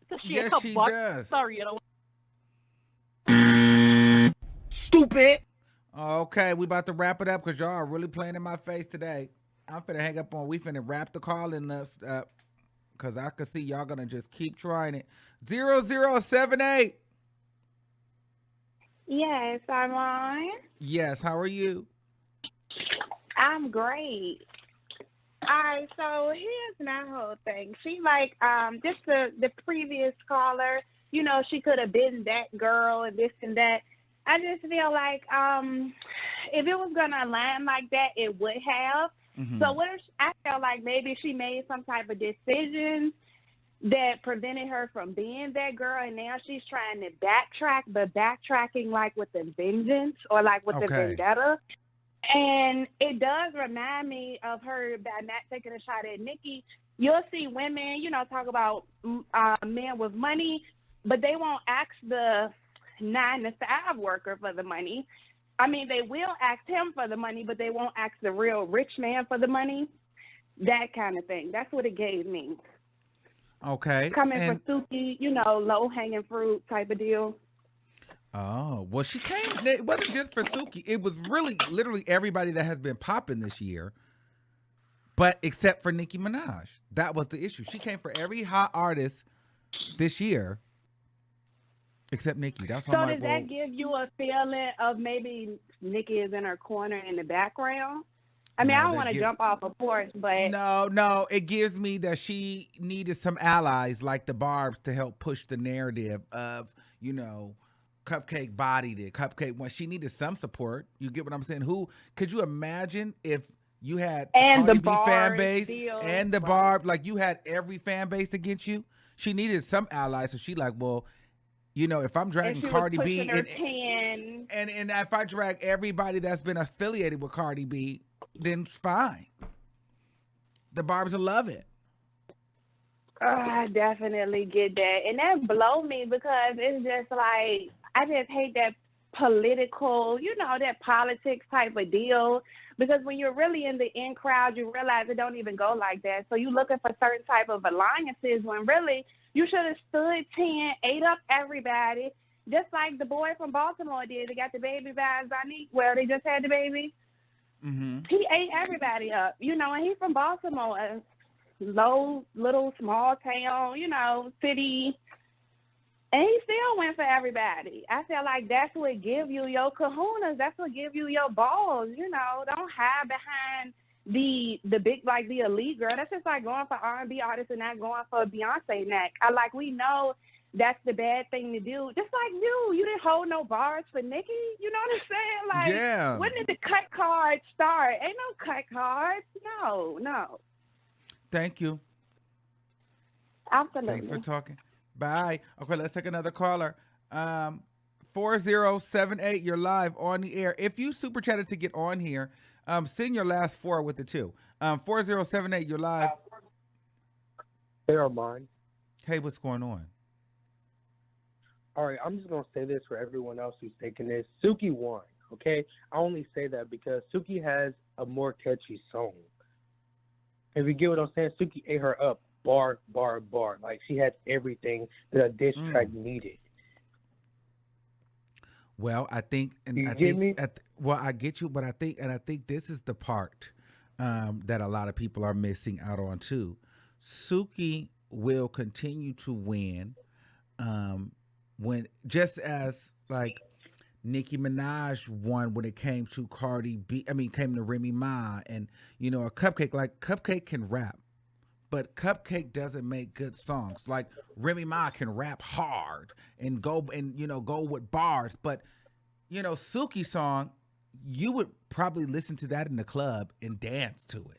To shake her butt. Does. Sorry, you know. Stupid. Okay, we about to wrap it up because y'all are really playing in my face today. I'm finna hang up on. We finna wrap the call in up because I can see y'all gonna just keep trying it. 0078. Yes, I'm on. Yes, how are you? I'm great. All right, so here's my whole thing. She like just the previous caller. you know, she could have been that girl and this and that. I just feel like if it was going to align like that, it would have. So I felt like maybe she made some type of decisions that prevented her from being that girl, and now she's trying to backtrack, but backtracking like with a vengeance or like with a vendetta. And it does remind me of her by not taking a shot at Nikki. You'll see women, you know, talk about men with money, but they won't ask the 9-to-5 worker for the money. I mean, they will ask him for the money, but they won't ask the real rich man for the money. That kind of thing. That's what it gave me. Okay. Coming from Suki, you know, low-hanging fruit type of deal. Oh, well, she came. It wasn't just for Suki. It was really literally everybody that has been popping this year, but except for Nicki Minaj. That was the issue. She came for every hot artist this year. Except Nikki. That's why So I'm like, does that give you a feeling of maybe Nikki is in her corner in the background? I mean, I don't want to jump off a porch, but no, it gives me that she needed some allies like the Barbs to help push the narrative of, you know, Cupcake bodied it. Cupcake when she needed some support. You get what I'm saying? Who could you imagine if you had and Cardi the B fan Barbs base deal, and the Barb, like you had every fan base against you? She needed some allies, so she like, well, you know, if I'm dragging Cardi B and if I drag everybody that's been affiliated with Cardi B, then fine. The Barbs will love it. I definitely get that. And that blow me because it's just like, I just hate that political, you know, that politics type of deal. Because when you're really in the in crowd, you realize it don't even go like that. So you're looking for certain type of alliances when really you should have stood 10, ate up everybody, just like the boy from Baltimore did. They got the baby by Zanique. Well, they just had the baby. He ate everybody up, you know, and he's from Baltimore, a low, little, small town, you know, city. And he still went for everybody. I feel like that's what give you your kahunas. That's what give you your balls, you know. Don't hide behind the big, like the elite girl. That's just like going for R&B artists and not going for a Beyonce neck. We know that's the bad thing to do. Just like you didn't hold no bars for Nicki. You know what I'm saying? Like, yeah. When did the cut cards start? Ain't no cut cards. No. Thank you. Absolutely. Thanks for talking. Bye. Okay, let's take another caller. 4078, you're live on the air. If you super chatted to get on here, send your last 4 with the 2. 4078, you're live. Hey, Armon. Hey, what's going on? All right, I'm just going to say this for everyone else who's taking this. Suki won, okay? I only say that because Suki has a more catchy song. If you get what I'm saying, Suki ate her up bar. Like, she had everything that a diss track needed. Well, I think, and you I get think, me? I get you, but I think this is the part that a lot of people are missing out on too. Suki will continue to win when just as like Nicki Minaj won when it came to Cardi B. I mean, came to Remy Ma and you know a Cupcake. Like Cupcake can rap, but Cupcake doesn't make good songs. Like Remy Ma can rap hard and go with bars, but you know Suki song, you would probably listen to that in the club and dance to it.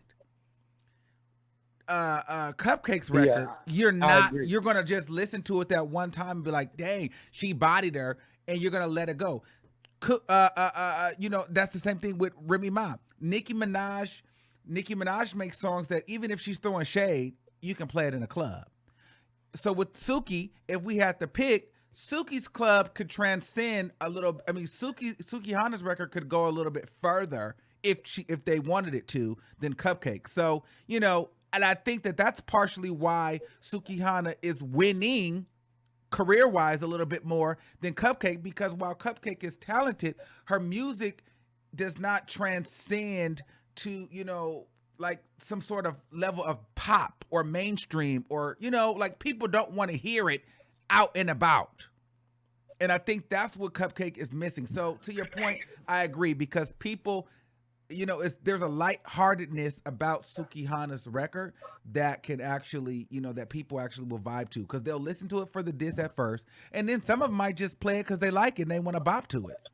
Cupcake's record, you're gonna just listen to it that one time and be like, dang, she bodied her, and you're gonna let it go. You know, that's the same thing with Remy Ma. Nicki Minaj makes songs that even if she's throwing shade, you can play it in a club. So with Suki, if we had to pick, Suki's club could transcend a little. I mean, Sukihana's record could go a little bit further if they wanted it to than Cupcake. So, you know, and I think that that's partially why Sukihana is winning career-wise a little bit more than Cupcake, because while Cupcake is talented, her music does not transcend to, you know, like some sort of level of pop or mainstream or, you know, like people don't want to hear it out and about. And I think that's what Cupcake is missing. So to your point, I agree, because people, there's a lightheartedness about Sukihana's record that can actually, that people actually will vibe to, because they'll listen to it for the diss at first, and then some of them might just play it because they like it and they want to bop to it.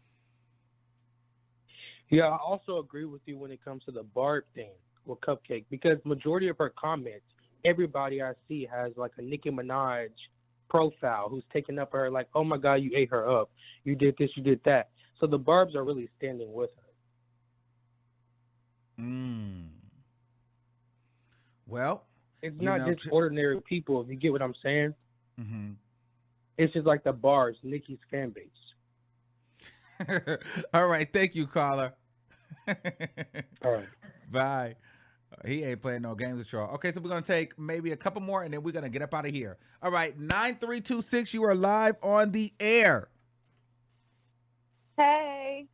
Yeah, I also agree with you when it comes to the Barb thing with Cupcake, because majority of her comments, everybody I see has like a Nicki Minaj profile who's taking up her, like, oh my God, you ate her up. You did this, you did that. So the Barbs are really standing with her. Well, it's not just ordinary people, if you get what I'm saying. Mm-hmm. It's just like the Barbs, Nicki's fan base. All right, thank you, caller. All right, bye. He ain't playing no games with y'all. Okay, so we're gonna take maybe a couple more, and then we're gonna get up out of here. All right, 9326, you are live on the air. Hey,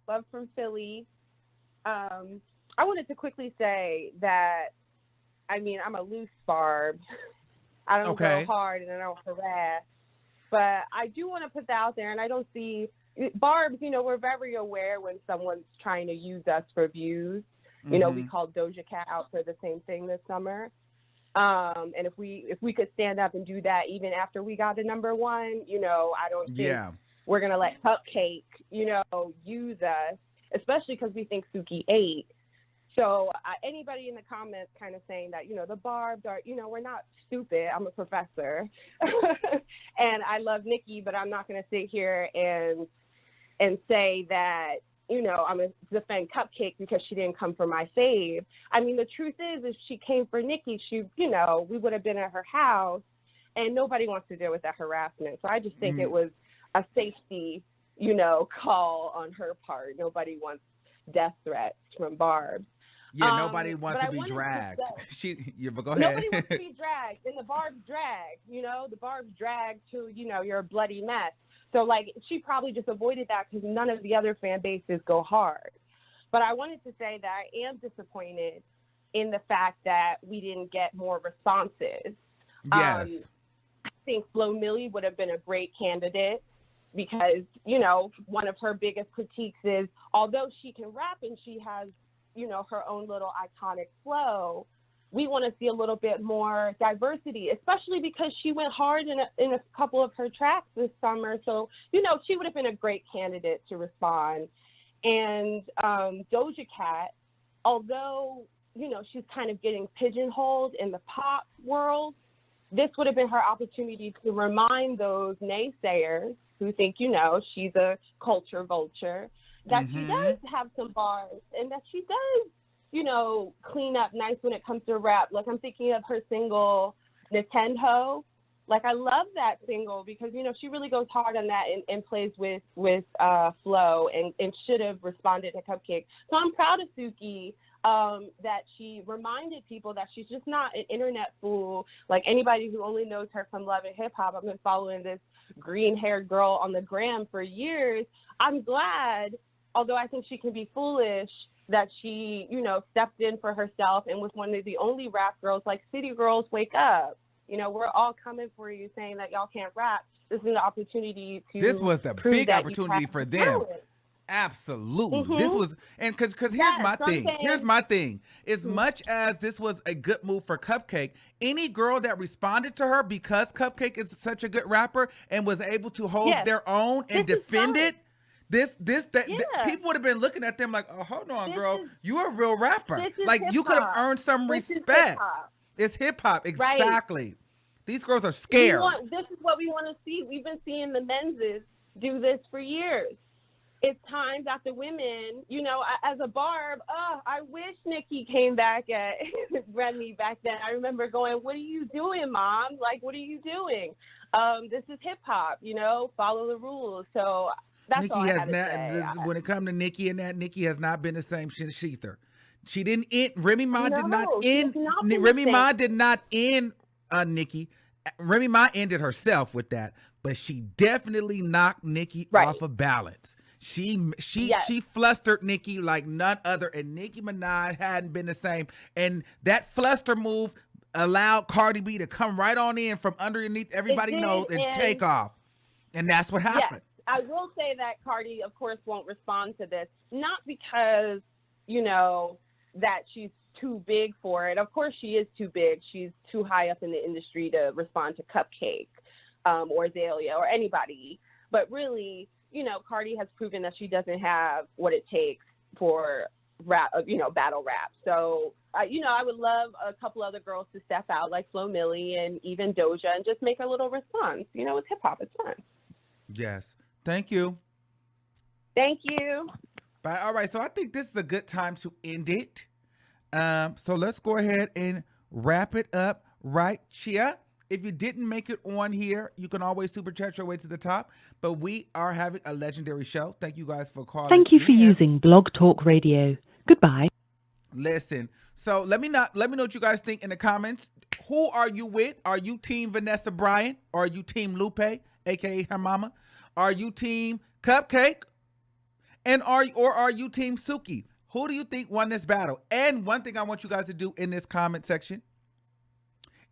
love from Philly. I wanted to quickly say that, I mean, I'm a loose Barb. I don't go hard and I don't harass, but I do want to put that out there, and I don't see Barbs, we're very aware when someone's trying to use us for views. We called Doja Cat out for the same thing this summer. And if we could stand up and do that even after we got to number one, I don't think we're going to let Cupcake, use us, especially because we think Suki ate. So anybody in the comments kind of saying that, the Barbs are, we're not stupid. I'm a professor. And I love Nikki, but I'm not going to sit here and say that, I'm going to defend Cupcake because she didn't come for my fave. I mean, the truth is, if she came for Nikki, she, we would have been at her house, and nobody wants to deal with that harassment. So I just think it was a safety, call on her part. Nobody wants death threats from Barb. Yeah, nobody wants to be dragged. But go ahead. Nobody wants to be dragged, and the Barb's dragged. The Barb's dragged to, you're a bloody mess. So, like, she probably just avoided that because none of the other fan bases go hard. But I wanted to say that I am disappointed in the fact that we didn't get more responses. Yes. I think Flo Milli would have been a great candidate because, one of her biggest critiques is, although she can rap and she has, her own little iconic flow, we want to see a little bit more diversity, especially because she went hard in a couple of her tracks this summer. So, she would have been a great candidate to respond. And Doja Cat, although, she's kind of getting pigeonholed in the pop world, this would have been her opportunity to remind those naysayers who think, she's a culture vulture, that she does have some bars and that she does, clean up nice when it comes to rap. Like, I'm thinking of her single, Nintendo. Like, I love that single because, she really goes hard on that and plays with Flo and should have responded to Cupcake. So I'm proud of Suki that she reminded people that she's just not an internet fool. Like, anybody who only knows her from Love and Hip Hop, I've been following this green-haired girl on the gram for years. I'm glad, although I think she can be foolish, that she, stepped in for herself and was one of the only rap girls. Like, City Girls, wake up. We're all coming for you saying that y'all can't rap. This is an opportunity to This was the big opportunity for them. Talent. Absolutely. This was, and because here's my thing. Here's my thing. As much as this was a good move for Cupcake, any girl that responded to her because Cupcake is such a good rapper and was able to hold their own and defend it, people would have been looking at them like, oh, hold on, girl, you're a real rapper. Like, you could have earned some respect. It's hip hop, exactly. Right. These girls are scared. This is what we want to see. We've been seeing the menses do this for years. It's time that the women, as a Barb, I wish Nikki came back at Remy back then. I remember going, what are you doing, Mom? Like, what are you doing? This is hip hop, follow the rules. So that's Nikki all I has had to say. When it comes to Nikki and that, Nikki has not been the same since either. She didn't end. Remy Ma did not end. Remy Ma did not end Nikki. Remy Ma ended herself with that, but she definitely knocked Nikki off of balance. She flustered Nikki like none other, and Nicki Minaj hadn't been the same. And that fluster move allowed Cardi B to come right on in from underneath everybody knows and take off. And that's what happened. Yes, I will say that Cardi, of course, won't respond to this, not because you know, that she's too big for it. Of course she is too big. She's too high up in the industry to respond to Cupcake or Azalea or anybody. But really, you know, Cardi has proven that she doesn't have what it takes for rap, you know, battle rap. So, you know, I would love a couple other girls to step out like Flo Milli and even Doja and just make a little response. You know, it's hip hop. It's fun. Yes. Thank you. Thank you. Bye. All right. So I think this is a good time to end it. So let's go ahead and wrap it up right here. If you didn't make it on here, you can always super chat your way to the top. But we are having a legendary show. Thank you guys for calling. Thank you for using Blog Talk Radio. Goodbye. Listen. So let me know what you guys think in the comments. Who are you with? Are you team Vannessa Bryant? Or are you team Lupe, aka her mama? Are you team Cupcake? And are you team Suki? Who do you think won this battle? And one thing I want you guys to do in this comment section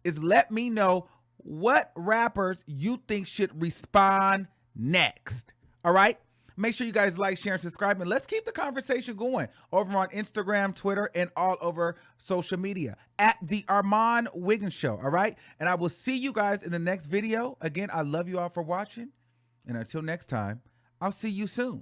is let me know what rappers you think should respond next. All right? Make sure you guys like, share, and subscribe. And let's keep the conversation going over on Instagram, Twitter, and all over social media at the Armon Wiggins Show. All right? And I will see you guys in the next video. Again, I love you all for watching. And until next time, I'll see you soon.